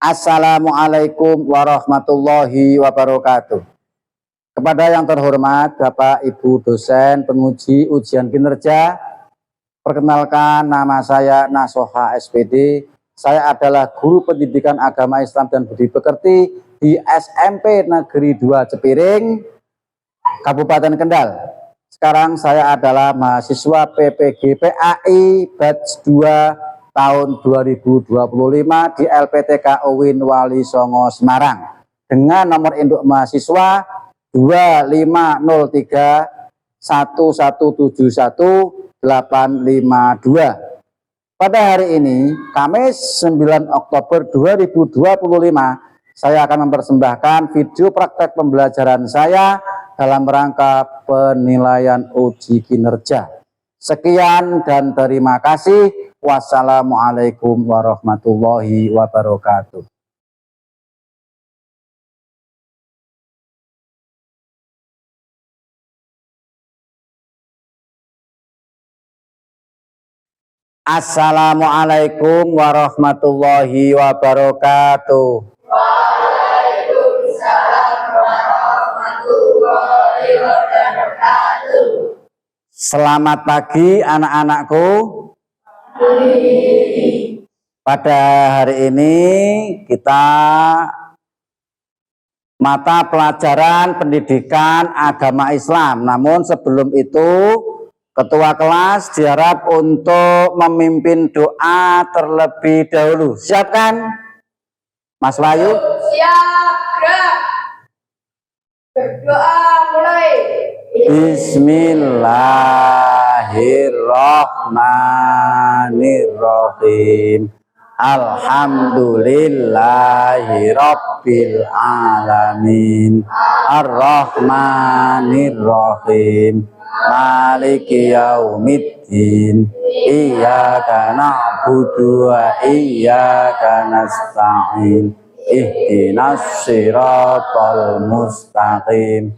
Assalamualaikum warahmatullahi wabarakatuh. Kepada yang terhormat Bapak Ibu dosen penguji ujian kinerja, perkenalkan nama saya Nasoha SPD. Saya adalah guru pendidikan agama Islam dan budi pekerti di SMP Negeri 2 Cepiring, Kabupaten Kendal. Sekarang saya adalah mahasiswa PPG PAI batch 2 tahun 2025 di LPTK UIN Wali Songo Semarang dengan nomor induk mahasiswa 25031171852. Pada hari ini, Kamis 9 Oktober 2025, saya akan mempersembahkan video praktek pembelajaran saya dalam rangka penilaian uji kinerja. Sekian dan terima kasih. Wassalamualaikum warahmatullahi wabarakatuh. Assalamualaikum warahmatullahi wabarakatuh. Waalaikumsalam warahmatullahi wabarakatuh. Selamat pagi anak-anakku. Pada hari ini kita mata pelajaran pendidikan agama Islam. Namun sebelum itu ketua kelas diharap untuk memimpin doa terlebih dahulu. Siap kan Mas Wahyu? Siap, gerak. Berdoa mulai. Bismillahirrahmanirrahim. Alhamdulillahirabbil alamin. Arrahmanirrahim. Maliki yaumiddin. Iyyaka na'budu wa iyyaka nasta'in. Ihdinas siratal mustaqim.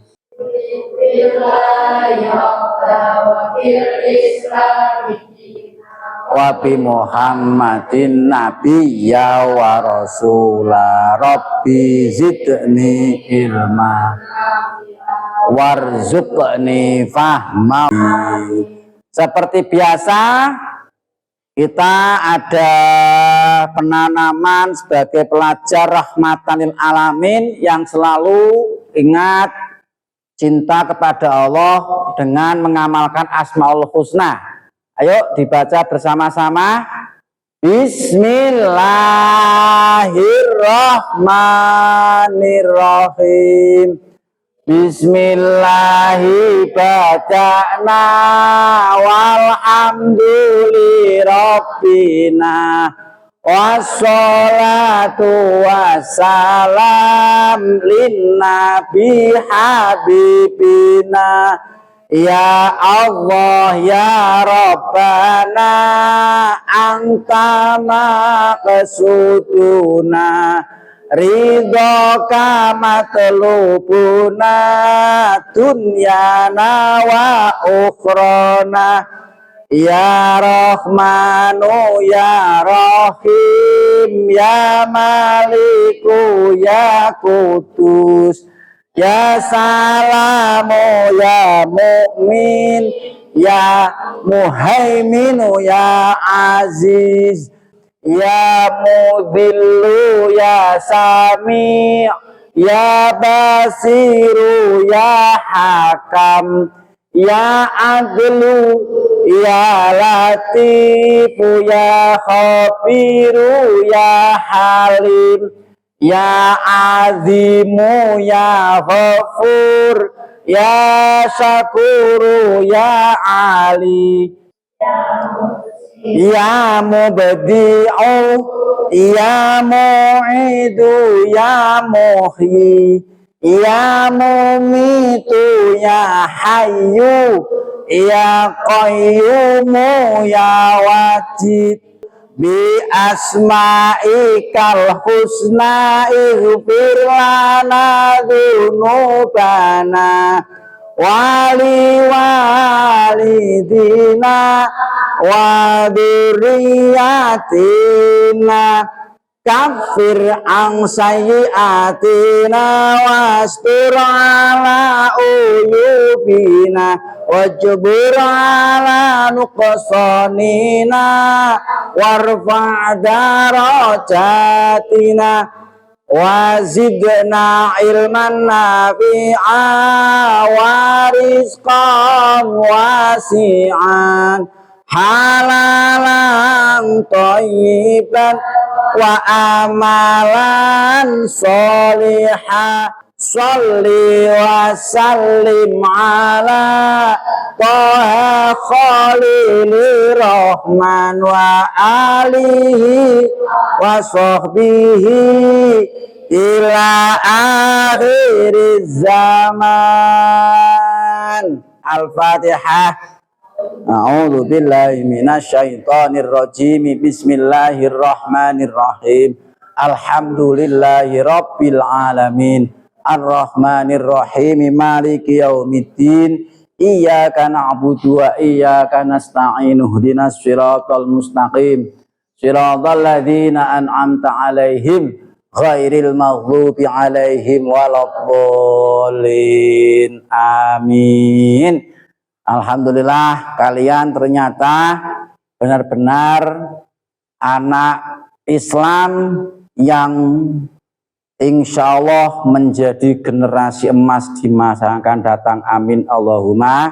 Wa bi Muhammadin nabiyya wa rasula. Rabbi zidni ilma warzuqni fahma. Seperti biasa kita ada penanaman sebagai pelajar rahmatan lil alamin yang selalu ingat cinta kepada Allah dengan mengamalkan Asmaul Husna. Ayo dibaca bersama-sama. Bismillahirrahmanirrahim. Bismillahi bada'na walhamduli rabbina wassalatu wassalam linnabi habibina. Ya Allah ya Rabbana anta maqsuduna ridhoka matlubuna dunyana wa ukhrana. Ya Rahmanu ya Rahim ya Maliku ya Kudus ya Salamu ya Mu'min ya Muhaiminu ya Aziz ya Mudhillu ya Sami' ya Basiru ya Hakam ya Adlu ya Latifu ya Khabiru ya Halim ya Azimu ya Ghafur ya Syakuru ya Ali ya Mubdi'u ya Mu'idu ya Muhyi ya Mumitu ya Hayyu ya Qayyumu ya Wajid bi asma'ikal husna ighfir lana dzunubana wali walidina wa dzurriyyatina kafir ang sayyiatina wastur ala uyubina wajbur ala nuqsanina warfa' darajatina wazidna ilman nafi'a warizqan wasi'an halalan thayyiban wa amalan solihah sholli wa sallim ala Taha Khalili Rahman wa alihi wa sahbihi ila akhir zaman. Al-Fatihah. A'udzu billahi minasyaitonir rajim. Bismillahirrahmanirrahim. Alhamdulillahi rabbil alamin. Ar-Rahmanir Rahim. Maliki yaumiddin. Iyyaka na'budu wa iyyaka nasta'in. Ihdinas siratal mustaqim. Siratal ladzina an'amta 'alaihim ghairil maghdubi 'alaihim waladdallin. Amin. Alhamdulillah, kalian ternyata benar-benar anak Islam yang insya Allah menjadi generasi emas di masa yang akan datang. Amin Allahumma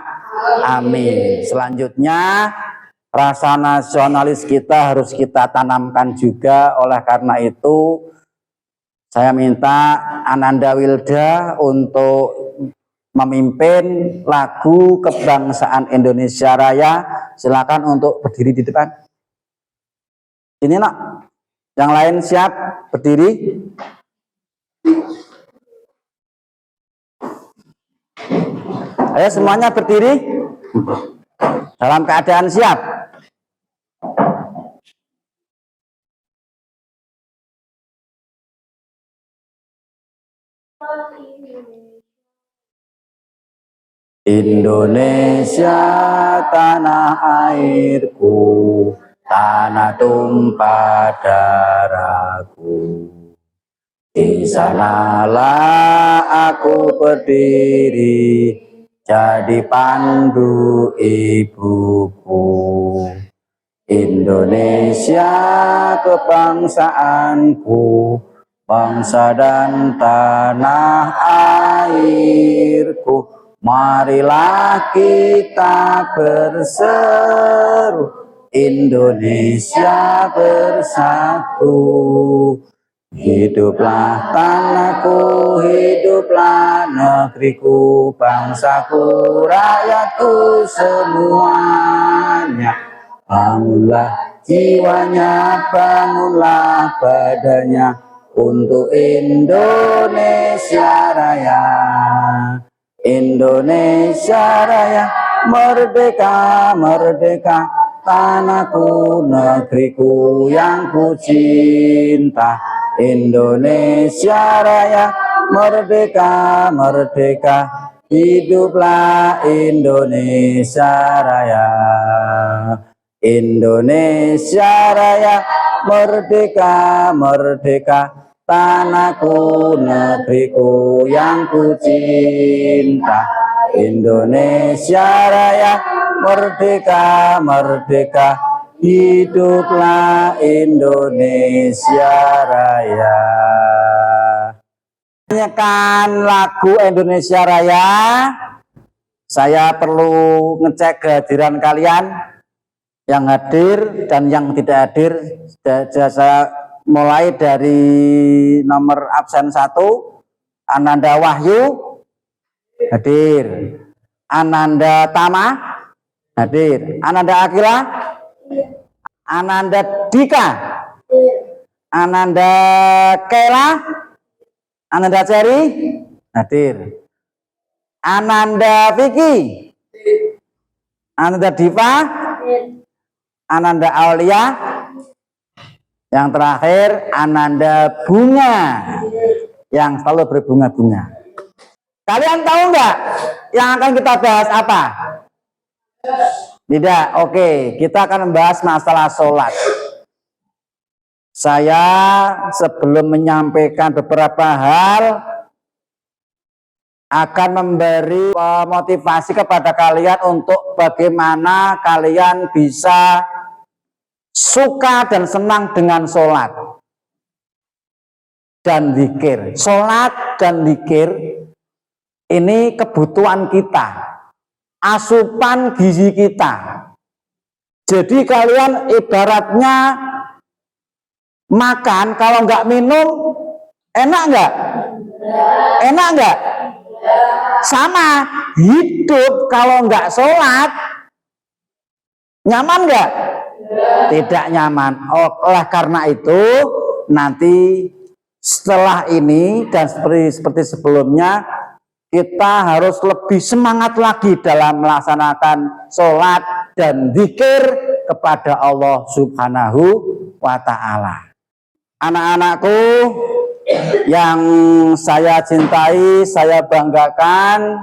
amin. Selanjutnya, rasa nasionalis kita harus kita tanamkan juga. Oleh karena itu, saya minta Ananda Wilda untuk memimpin lagu kebangsaan Indonesia Raya. Silakan untuk berdiri di depan. Ini nak, yang lain siap berdiri. Ayo semuanya berdiri dalam keadaan siap. Indonesia tanah airku, tanah tumpah darahku. Di sanalah aku berdiri, jadi pandu ibuku. Indonesia kebangsaanku, bangsa dan tanah airku. Marilah kita berseru, Indonesia bersatu. Hiduplah tanahku, hiduplah negeriku, bangsaku, rakyatku semuanya. Bangunlah jiwanya, bangunlah badannya untuk Indonesia Raya. Indonesia Raya, merdeka, merdeka, tanahku, negeriku yang ku cinta. Indonesia Raya, merdeka, merdeka, hiduplah Indonesia Raya. Indonesia Raya, merdeka, merdeka, tanahku, negeriku yang ku cinta. Indonesia Raya, merdeka, merdeka, hiduplah Indonesia Raya. Nyanyikan lagu Indonesia Raya. Saya perlu ngecek kehadiran kalian yang hadir dan yang tidak hadir. Saya mulai dari nomor absen 1, Ananda Wahyu hadir, Ananda Tama hadir, Ananda Akila, Ananda Dika, Ananda Kela, Ananda Ceri hadir, Ananda Vicky, Ananda Diva, Ananda Aulia. Yang terakhir Ananda Bunga, yang selalu berbunga-bunga. Kalian tahu nggak yang akan kita bahas apa? Tidak. Oke, kita akan membahas masalah sholat. saya sebelum menyampaikan beberapa hal akan memberi motivasi kepada kalian untuk bagaimana kalian bisa suka dan senang dengan sholat dan zikir. Sholat dan zikir ini kebutuhan kita, asupan gizi kita. Jadi kalian ibaratnya makan, kalau nggak minum enak nggak? Enak nggak? Sama hidup kalau nggak sholat nyaman nggak? Tidak nyaman. Oleh karena itu nanti setelah ini dan seperti sebelumnya kita harus lebih semangat lagi dalam melaksanakan sholat dan zikir kepada Allah Subhanahu wa Ta'ala. Anak-anakku yang saya cintai, saya banggakan,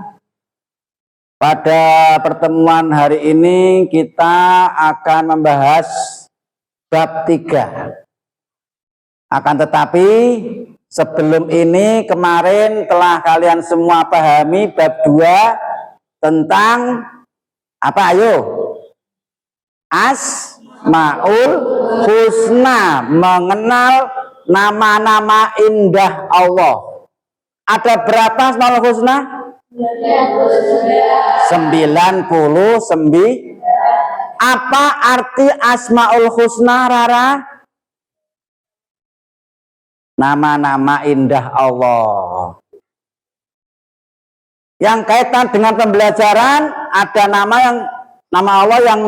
pada pertemuan hari ini kita akan membahas bab 3. Akan tetapi sebelum ini kemarin telah kalian semua pahami bab 2 tentang apa? Ayo, Asmaul Husna, mengenal nama-nama indah Allah. Ada berapa Asmaul Husna? 99. Apa arti Asmaul Husna, Rara? Nama-nama indah Allah. Yang kaitan dengan pembelajaran, ada nama Allah yang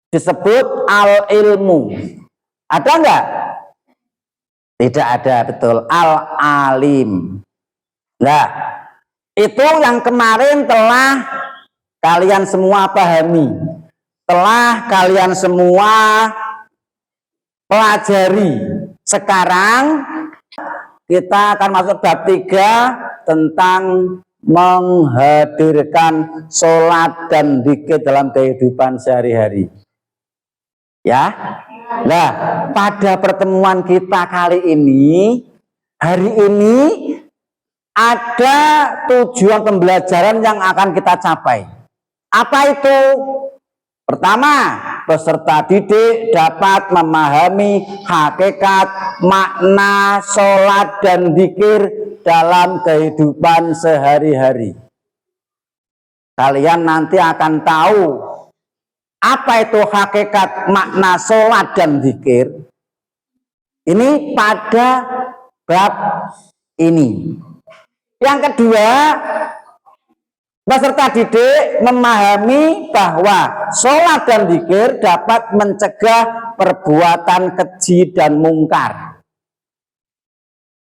disebut al-ilmu. Ada enggak? Tidak ada, betul. Al-alim. Nah, itu yang kemarin telah kalian semua pahami, telah kalian semua pelajari. Sekarang kita akan masuk bab 3 tentang menghadirkan sholat dan zikir dalam kehidupan sehari-hari. Ya, nah pada pertemuan kita kali ini, hari ini ada tujuan pembelajaran yang akan kita capai. Apa itu? Pertama, peserta didik dapat memahami hakikat makna sholat dan zikir dalam kehidupan sehari-hari. Kalian nanti akan tahu apa itu hakikat makna sholat dan zikir. Ini pada bab ini. Yang kedua, peserta didik memahami bahwa sholat dan zikir dapat mencegah perbuatan keji dan mungkar.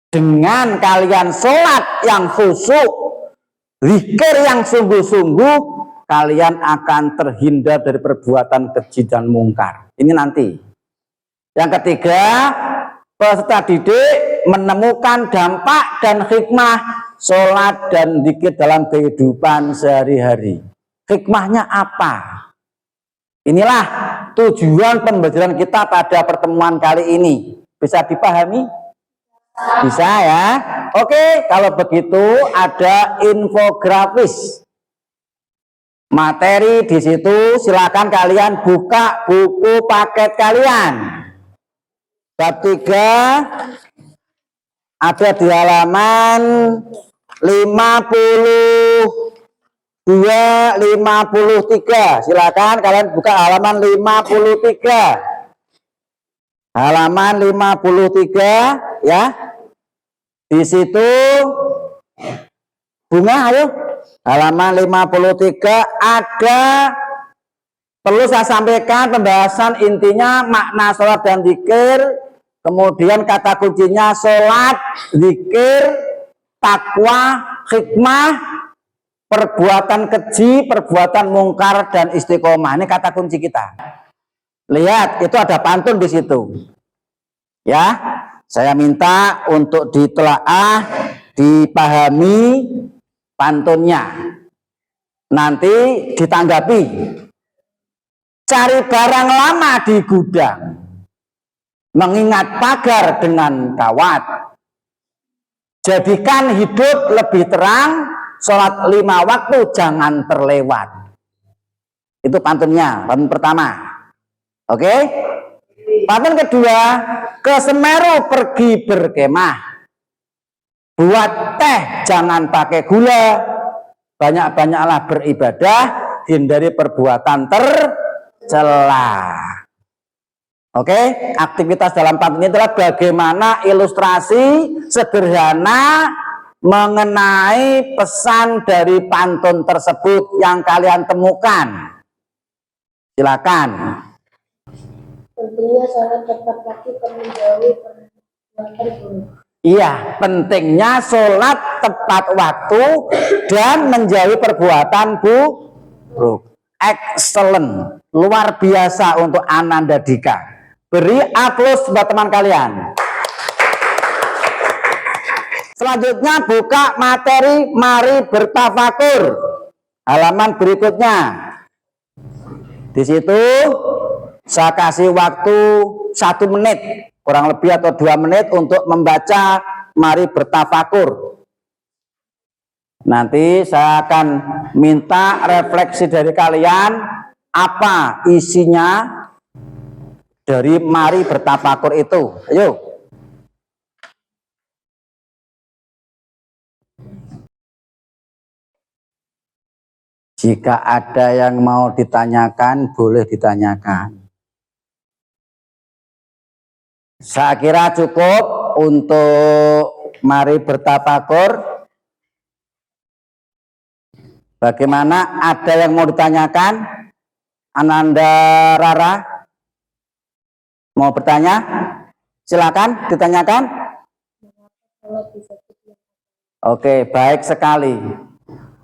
Dengan kalian sholat yang khusyuk, zikir yang sungguh-sungguh, kalian akan terhindar dari perbuatan keji dan mungkar. Ini nanti. Yang ketiga, peserta didik menemukan dampak dan hikmah sholat dan zikir dalam kehidupan sehari-hari. Hikmahnya apa? Inilah tujuan pembelajaran kita pada pertemuan kali ini. Bisa dipahami? Bisa ya? Oke, kalau begitu ada infografis. Materi di situ, silakan kalian buka buku paket kalian. Bab 3 ada di halaman 53. Silakan kalian buka halaman 53. Halaman 53 ya. Di situ bunga, ayo. Halaman 53 ada, perlu saya sampaikan pembahasan intinya makna sholat dan zikir. Kemudian kata kuncinya sholat, zikir, takwa, hikmah, perbuatan keji, perbuatan mungkar, dan istiqomah. Ini kata kunci kita. Lihat, itu ada pantun di situ. Ya, saya minta untuk ditelaah, dipahami pantunnya. Nanti ditanggapi. Cari barang lama di gudang, mengingat pagar dengan kawat. Jadikan hidup lebih terang, sholat 5 waktu jangan terlewat. Itu pantunnya, pantun pertama. Oke? Pantun kedua, ke Semeru pergi berkemah. Buat teh jangan pakai gula, banyak-banyaklah beribadah, hindari perbuatan tercela. Oke, aktivitas dalam pantun ini adalah bagaimana ilustrasi sederhana mengenai pesan dari pantun tersebut yang kalian temukan. Silakan. Tentunya sholat tepat waktu menjauhi perbuatan buruk. Iya, pentingnya sholat tepat waktu dan menjauhi perbuatan buruk. Excellent, luar biasa untuk Ananda Dika. Beri aplaus buat teman kalian. Selanjutnya buka materi mari bertafakur. Halaman berikutnya. Di situ saya kasih waktu 1 menit. Kurang lebih atau 2 menit untuk membaca mari bertafakur. Nanti saya akan minta refleksi dari kalian apa isinya dari mari bertafakur itu. Ayo. Jika ada yang mau ditanyakan, boleh ditanyakan. Saya kira cukup untuk mari bertafakur. Bagaimana, ada yang mau ditanyakan? Ananda Rara mau bertanya? Silakan ditanyakan. Oke, baik sekali.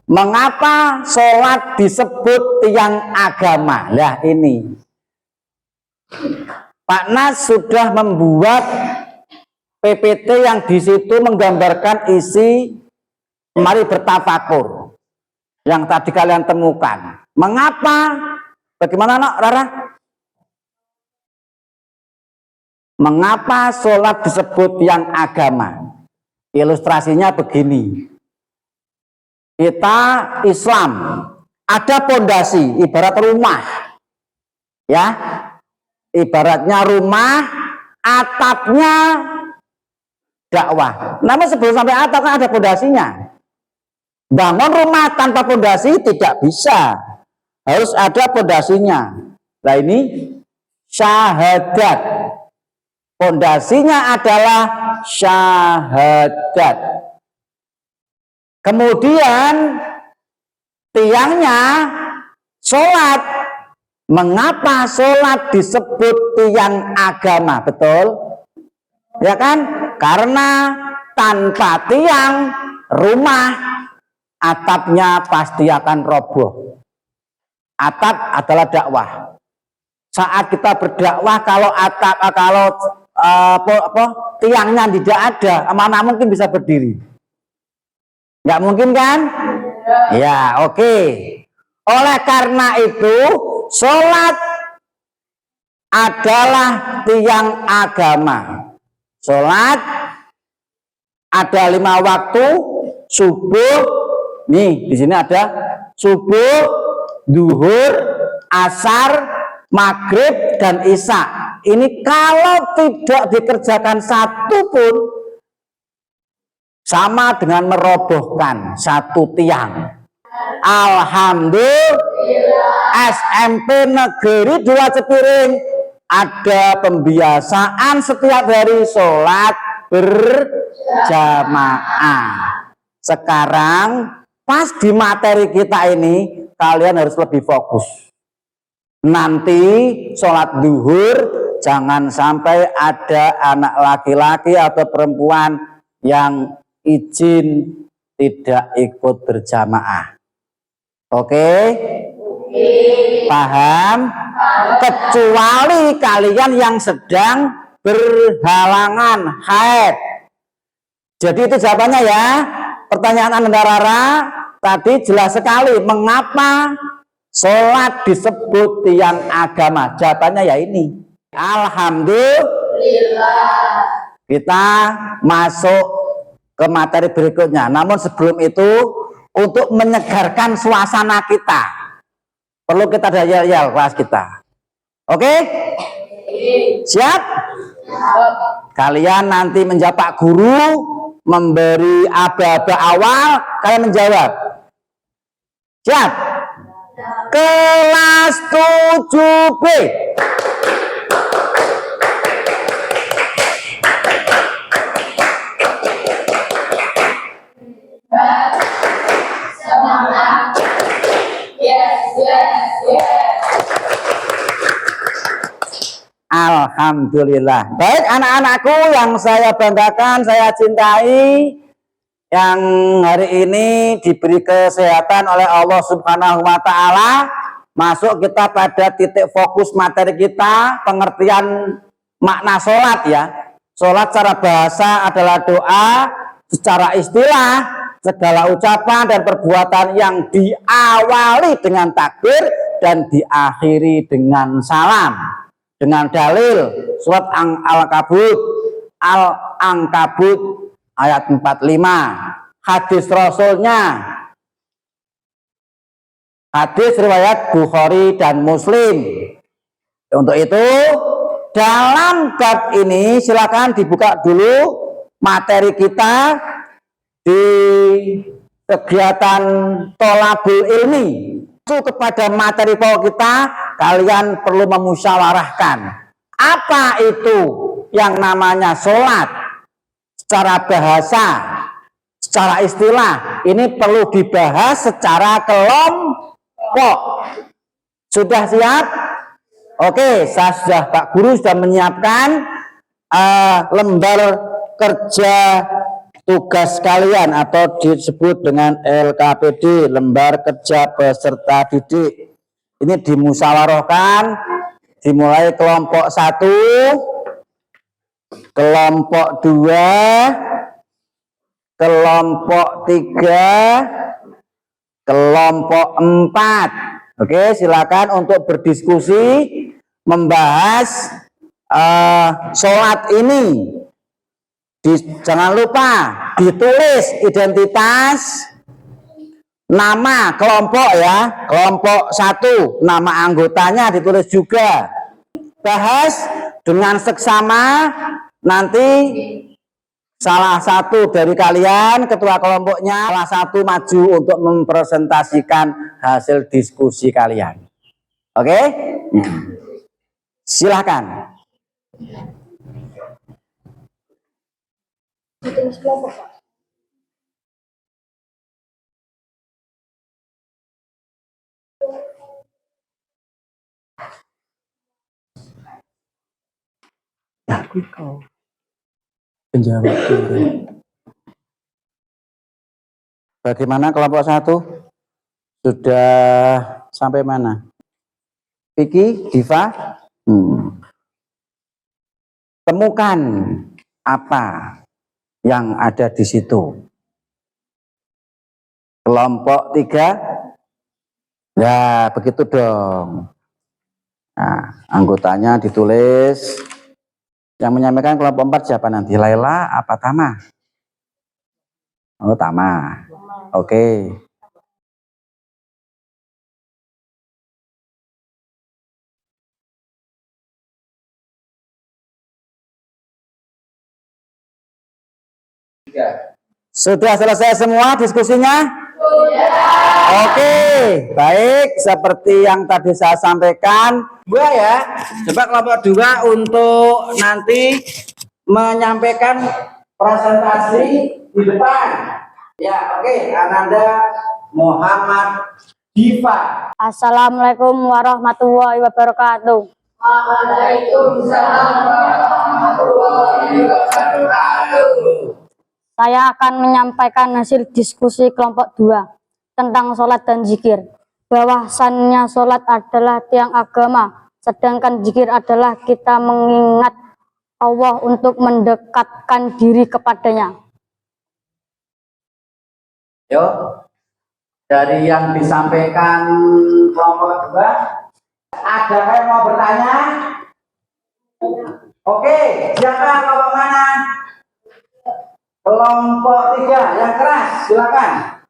Mengapa sholat disebut tiang agama? Lah ini Pak Nas sudah membuat PPT yang di situ menggambarkan isi mari bertafakur yang tadi kalian temukan. Mengapa? Bagaimana nak Rara? Mengapa sholat disebut tiang agama? Ilustrasinya begini. Kita Islam ada pondasi, ibarat rumah, ya, ibaratnya rumah, atapnya dakwah. Namun sebelum sampai atap kan ada pondasinya. Bangun rumah tanpa pondasi tidak bisa, harus ada pondasinya. Nah ini syahadat, pondasinya adalah syahadat. Kemudian tiangnya sholat. Mengapa sholat disebut tiang agama? Betul? Ya kan? Karena tanpa tiang rumah atapnya pasti akan roboh. Atap adalah dakwah. Saat kita berdakwah kalau tiangnya tidak ada, mana mungkin bisa berdiri? Nggak mungkin kan? Ya, oke. Oleh karena itu, sholat adalah tiang agama. Sholat ada 5 waktu, subuh, nih di sini ada subuh, duhur, asar, maghrib, dan isya. Ini kalau tidak dikerjakan satu pun, sama dengan merobohkan satu tiang. Alhamdulillah, SMP Negeri 2 Cepiring ada pembiasaan setiap hari sholat berjamaah. Sekarang pas di materi kita ini kalian harus lebih fokus. Nanti sholat duhur jangan sampai ada anak laki-laki atau perempuan yang izin tidak ikut berjamaah. Oke? Paham? Kecuali kalian yang sedang berhalangan haid. Jadi itu jawabannya ya. Pertanyaan Anda Rara tadi jelas sekali. Mengapa sholat disebut tiang agama? Jawabannya ya ini. Alhamdulillah, Kita masuk ke materi berikutnya. Namun sebelum itu, untuk menyegarkan suasana kita, perlu kita ada yel-yel kelas kita. Oke? Siap? Kalian nanti menjawab Pak Guru, memberi aba-aba awal, kalian menjawab. Siap? Kelas 7B. Alhamdulillah. Baik anak-anakku yang saya banggakan, saya cintai, yang hari ini diberi kesehatan oleh Allah Subhanahu wa Ta'ala. Masuk kita pada titik fokus materi kita, pengertian makna sholat ya. Sholat secara bahasa adalah doa, secara istilah segala ucapan dan perbuatan yang diawali dengan takbir dan diakhiri dengan salam. Dengan dalil surat Al-Ankabut ayat 45, hadis Rasulnya, hadis riwayat Bukhari dan Muslim. Untuk itu dalam bab ini silakan dibuka dulu materi kita di kegiatan Tholabul Ilmi. Itu kepada materi pokok kita, kalian perlu memusyawarahkan apa itu yang namanya sholat secara bahasa, secara istilah. Ini perlu dibahas secara kelompok. Sudah siap? Oke, Pak Guru sudah menyiapkan lembar kerja tugas kalian atau disebut dengan LKPD, lembar kerja peserta didik. Ini dimusyawarahkan, dimulai kelompok 1, kelompok 2, kelompok 3, kelompok 4. Oke, silakan untuk berdiskusi membahas sholat ini. Jangan lupa ditulis identitas, nama kelompok ya, kelompok 1, nama anggotanya ditulis juga. Bahas dengan seksama, nanti salah satu dari kalian, ketua kelompoknya, salah satu maju untuk mempresentasikan hasil diskusi kalian. Oke? Silahkan. Aku kau penjawab dulu. Bagaimana kelompok 1? Sudah sampai mana? Vicky, Diva? Temukan apa yang ada di situ. Kelompok 3, ya begitu dong. Nah, anggotanya ditulis. Yang menyampaikan kelompok 4 siapa nanti? Laila apa Tama? Oh, Tama. Oke. Sudah selesai semua diskusinya? Sudah. Oke, baik. Seperti yang tadi saya sampaikan, ya. Coba kelompok 2 untuk nanti menyampaikan presentasi di depan. Ya, oke. Ananda Muhammad Diva. Assalamualaikum warahmatullahi wabarakatuh. Waalaikumsalam warahmatullahi wabarakatuh. Saya akan menyampaikan hasil diskusi kelompok 2 tentang sholat dan zikir. Bahwasannya sholat adalah tiang agama, sedangkan zikir adalah kita mengingat Allah untuk mendekatkan diri kepadanya. Yuk, dari yang disampaikan kelompok 2, ada yang mau bertanya? Oke, siapa kelompok mana? Kelompok 3 yang keras, silakan.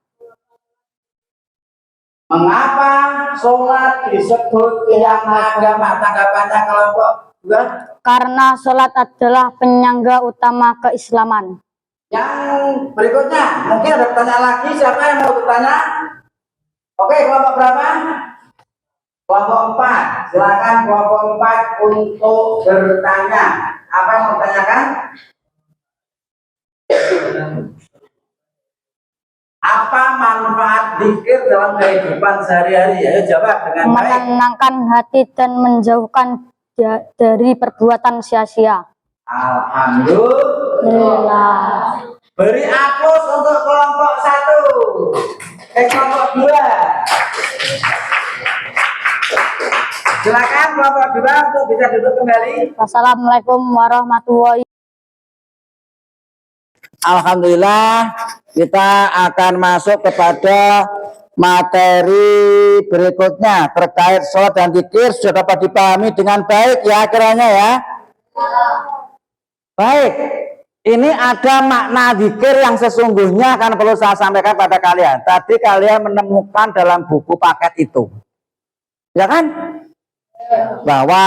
Mengapa sholat disebut tiang agama? Tanggapannya kelompok 2. Karena sholat adalah penyangga utama keislaman. Yang berikutnya, mungkin ada pertanyaan lagi. Siapa yang mau bertanya? Oke, kelompok berapa? Kelompok 4. Silakan kelompok 4 untuk bertanya. Apa yang mau ditanyakan? Apa manfaat zikir dalam kehidupan sehari-hari? Ayo jawab dengan baik. Menenangkan hati dan menjauhkan dari perbuatan sia-sia. Alhamdulillah. Beri aplaus untuk kelompok 1. Kelompok 2. Silakan kelompok 2 untuk bisa duduk kembali. Wassalamualaikum warahmatullahi. Alhamdulillah, kita akan masuk kepada materi berikutnya terkait sholat dan zikir. Sudah dapat dipahami dengan baik ya kiranya ya. Baik, ini ada makna zikir yang sesungguhnya akan perlu saya sampaikan pada kalian. Tadi kalian menemukan dalam buku paket itu, ya kan? Bahwa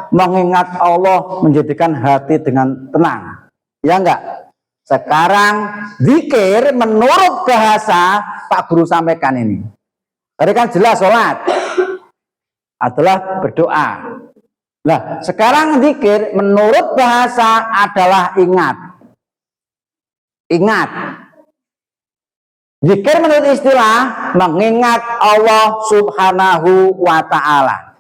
mengingat Allah menjadikan hati dengan tenang, ya enggak? Sekarang zikir menurut bahasa Pak Guru sampaikan ini. Tadi kan jelas sholat adalah berdoa. Nah, sekarang zikir menurut bahasa adalah ingat. Ingat. Zikir menurut istilah mengingat Allah Subhanahu wa Ta'ala.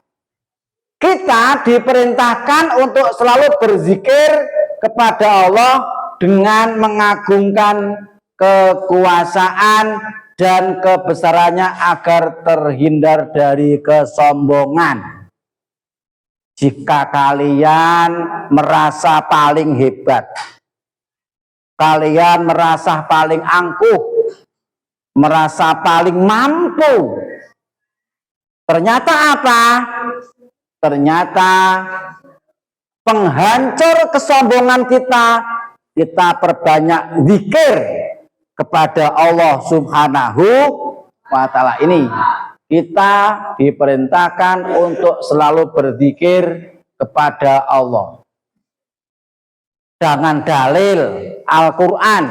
Kita diperintahkan untuk selalu berzikir kepada Allah dengan mengagungkan kekuasaan dan kebesarannya agar terhindar dari kesombongan. Jika kalian merasa paling hebat, kalian merasa paling angkuh, merasa paling mampu, ternyata apa? Ternyata penghancur kesombongan kita perbanyak zikir kepada Allah Subhanahu wa Ta'ala ini. Kita diperintahkan untuk selalu berzikir kepada Allah. Dengan dalil Al-Quran.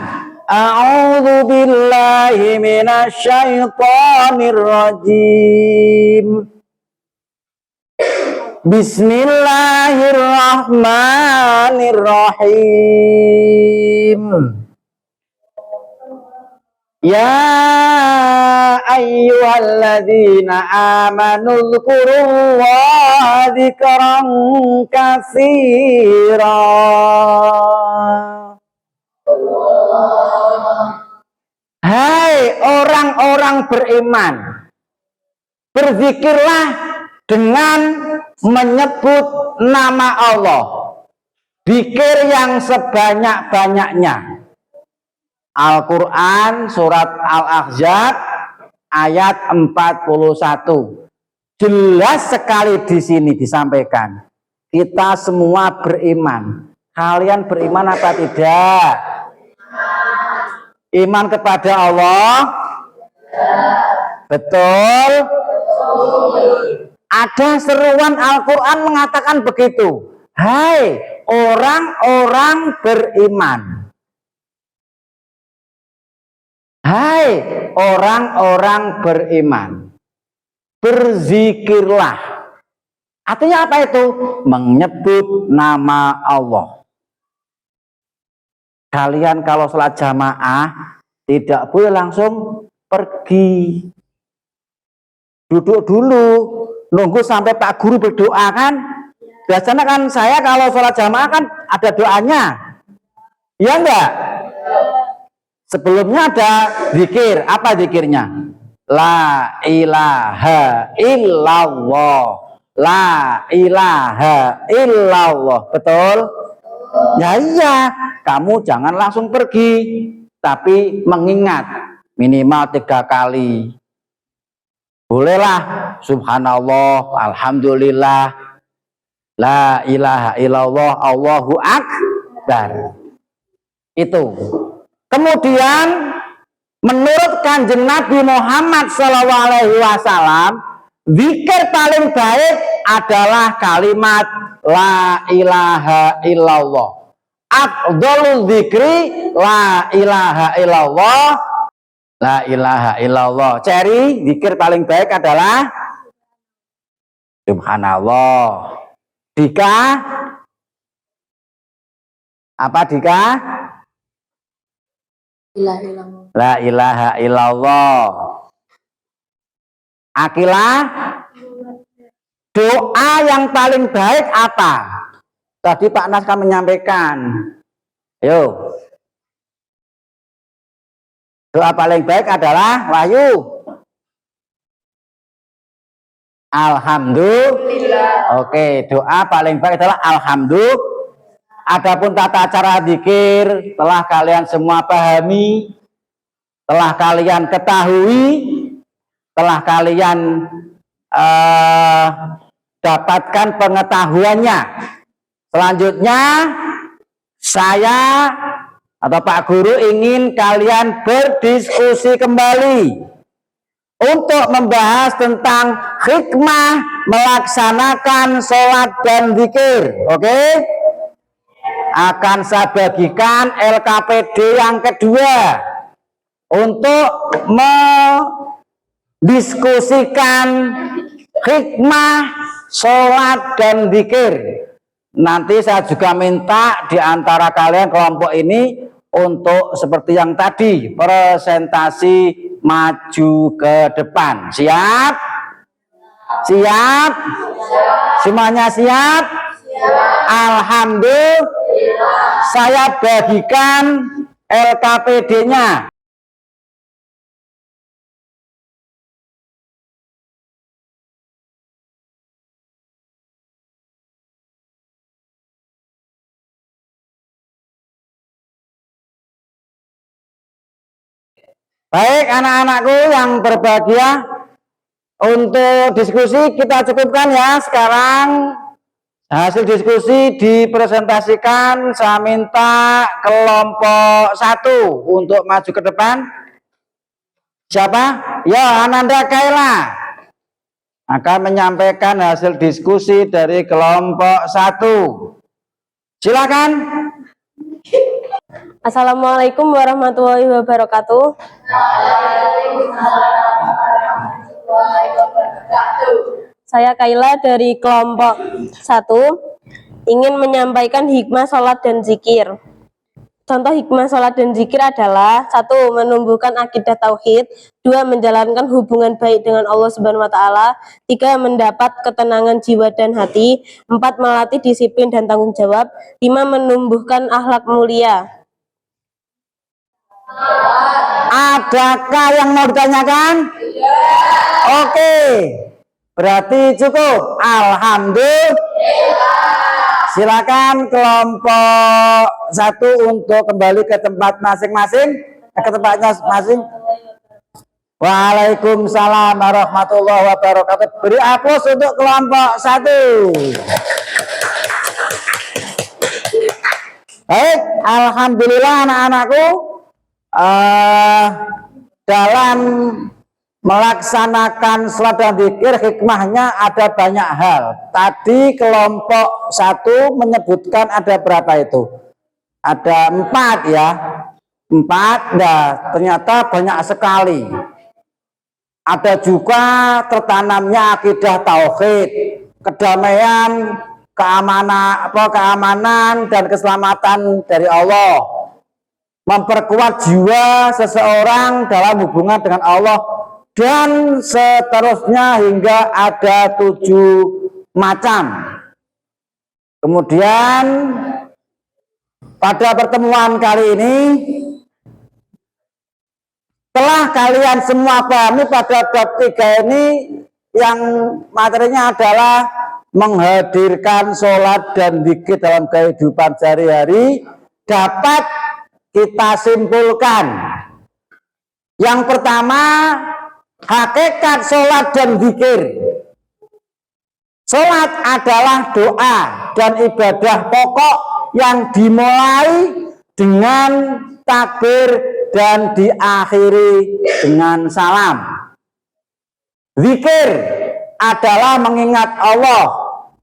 A'udzu billahi minasyaitonir rajim. Bismillahirrahmanirrahim. Ya ayyuhalladzina amanu dzkurullaha dzikran katsira. Hai orang-orang beriman, berzikirlah dengan menyebut nama Allah. Zikir yang sebanyak-banyaknya. Al-Quran surat Al-Ahzab ayat 41. Jelas sekali di sini disampaikan. Kita semua beriman. Kalian beriman apa tidak? Iman kepada Allah? Betul? Ada seruan Al-Quran mengatakan begitu. Hai orang-orang beriman. Hai orang-orang beriman, berzikirlah. Artinya apa itu? Menyebut nama Allah. Kalian kalau sholat jamaah tidak boleh langsung pergi. Duduk dulu, nunggu sampai Pak Guru berdoa kan. Biasanya kan saya kalau sholat jamaah kan ada doanya. Iya enggak? Sebelumnya ada zikir. Apa zikirnya? La ilaha illallah. La ilaha illallah. Betul? Ya iya. Kamu jangan langsung pergi. Tapi mengingat. Minimal 3 kali. Bolehlah. Subhanallah. Alhamdulillah. La ilaha illallah, Allahu Akbar. Itu. Kemudian menurut Kanjeng Nabi Muhammad SAW, zikir paling baik adalah kalimat la ilaha illallah. Afdhalul zikri la ilaha illallah. La ilaha illallah. Ceri zikir paling baik adalah subhanallah. Dika apa Dika? La ilaha illallah. Akilah, doa yang paling baik apa? Tadi Pak Naskah menyampaikan. Yo. Doa paling baik adalah Wahyu. Alhamdulillah. Oke, doa paling baik adalah alhamdulillah. Adapun tata cara zikir telah kalian semua pahami, telah kalian ketahui, telah kalian dapatkan pengetahuannya. Selanjutnya saya atau Pak Guru ingin kalian berdiskusi kembali untuk membahas tentang hikmah melaksanakan sholat dan zikir. Oke? Akan saya bagikan LKPD yang kedua untuk mendiskusikan hikmah sholat dan zikir. Nanti saya juga minta di antara kalian kelompok ini untuk seperti yang tadi, presentasi maju ke depan. Siap? Siap? Semuanya siap? Alhamdulillah. Saya bagikan LKPD-nya. Baik anak-anakku yang berbahagia, untuk diskusi kita cukupkan ya. Sekarang hasil diskusi dipresentasikan. Saya minta kelompok 1 untuk maju ke depan. Siapa? Ya, Ananda Kaila akan menyampaikan hasil diskusi dari kelompok 1. Silakan. Assalamualaikum warahmatullahi wabarakatuh. Saya Kaila dari kelompok 1 ingin menyampaikan hikmah sholat dan zikir. Contoh hikmah sholat dan zikir adalah 1. Menumbuhkan akidah tauhid, 2. Menjalankan hubungan baik dengan Allah Subhanahu wa Ta'ala, 3. Mendapat ketenangan jiwa dan hati, 4. Melatih disiplin dan tanggung jawab, 5. Menumbuhkan akhlak mulia. Adakah yang mau ditanyakan? Oke, berarti cukup. Alhamdulillah. Silakan kelompok 1 untuk kembali ke tempat masing-masing, ke tempatnya masing. Waalaikumsalam warahmatullahi wabarakatuh. Beri aplaus untuk kelompok 1. Baik, alhamdulillah anak-anakku. Dalam melaksanakan sholat dan zikir hikmahnya ada banyak hal. Tadi kelompok 1 menyebutkan ada berapa itu? Ada 4 ya. 4, nah ternyata banyak sekali. Ada juga tertanamnya akidah tauhid, kedamaian, keamanan dan keselamatan dari Allah. Memperkuat jiwa seseorang dalam hubungan dengan Allah, dan seterusnya hingga ada 7 macam. Kemudian pada pertemuan kali ini telah kalian semua pahami pada bab 3 ini, yang materinya adalah menghadirkan sholat dan zikir dalam kehidupan sehari-hari. Dapat kita simpulkan, yang pertama, hakikat sholat dan zikir. Sholat adalah doa dan ibadah pokok yang dimulai dengan takbir dan diakhiri dengan salam. Zikir adalah mengingat Allah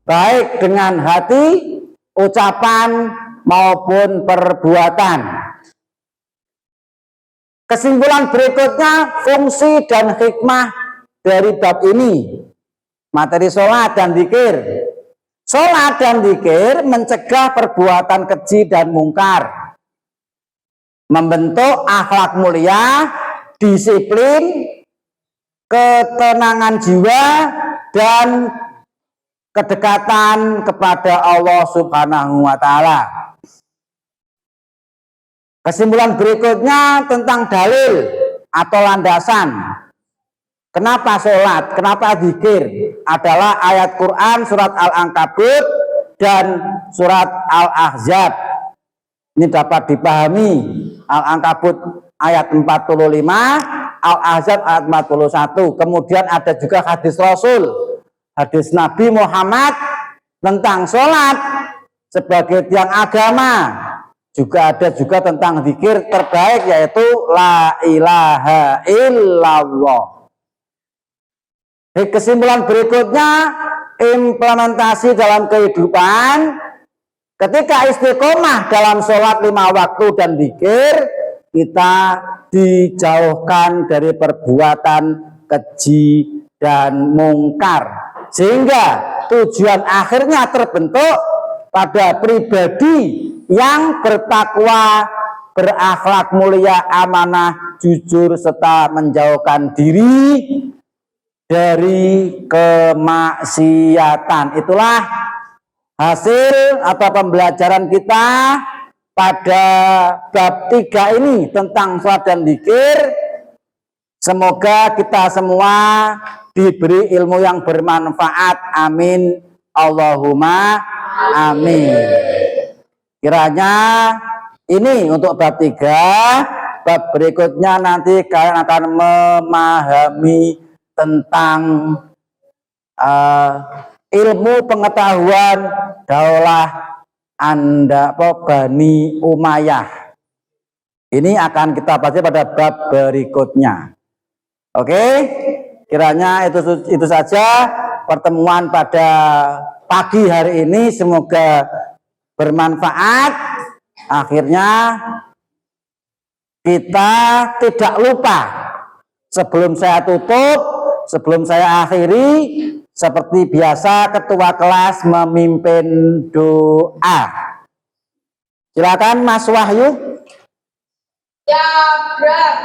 baik dengan hati, ucapan maupun perbuatan. Kesimpulan berikutnya, fungsi dan hikmah dari bab ini. Materi sholat dan zikir. Sholat dan zikir mencegah perbuatan keji dan mungkar, membentuk akhlak mulia, disiplin, ketenangan jiwa, dan kedekatan kepada Allah Subhanahu wa Ta'ala. Kesimpulan berikutnya tentang dalil atau landasan. Kenapa sholat? Kenapa zikir? Adalah ayat Quran surat Al-Ankabut dan surat Al-Ahzab. Ini dapat dipahami. Al-Ankabut ayat 45, Al-Ahzab ayat 41. Kemudian ada juga hadis Rasul, hadis Nabi Muhammad tentang sholat sebagai tiang agama. Juga ada juga tentang zikir terbaik, yaitu la ilaha illallah. Kesimpulan berikutnya, implementasi dalam kehidupan. Ketika istiqomah dalam sholat 5 waktu dan zikir, kita dijauhkan dari perbuatan keji dan mungkar, sehingga tujuan akhirnya terbentuk pada pribadi yang bertakwa, berakhlak mulia, amanah, jujur, serta menjauhkan diri dari kemaksiatan. Itulah hasil atau pembelajaran kita pada bab 3 ini tentang sholat dan zikir. Semoga kita semua diberi ilmu yang bermanfaat. Amin. Allahumma amin. Kiranya ini untuk bab 3. Bab berikutnya nanti kalian akan memahami tentang ilmu pengetahuan daulah Bani Umayyah. Ini akan kita bahas pada bab berikutnya. Oke, kiranya itu saja pertemuan pada pagi hari ini. Semoga bermanfaat. Akhirnya kita tidak lupa, sebelum saya tutup, sebelum saya akhiri, seperti biasa ketua kelas memimpin doa. Silakan Mas Wahyu. Ya, Bram.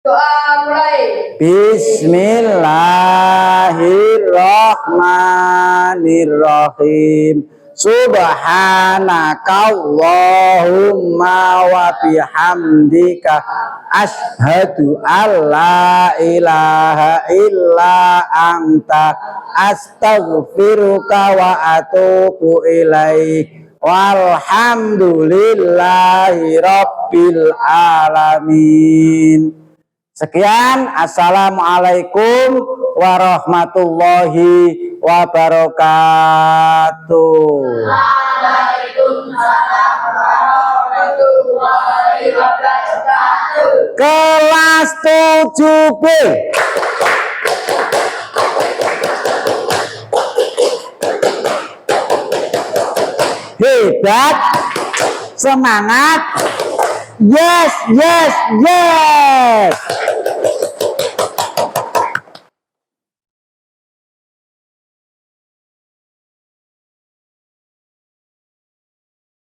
Doa mulai. Bismillahirrahmanirrahim. Subhanakallahumma wa bihamdika asyhadu alla ilaha illa anta astaghfiruka wa atubu ilaik. Walhamdulillahi rabbil alamin. Sekian, assalamualaikum warahmatullahi wabarakatuh. Waalaikumsalam warahmatullahi wabarakatuh. Kelas 7B. Hebat, semangat, yes, yes, yes.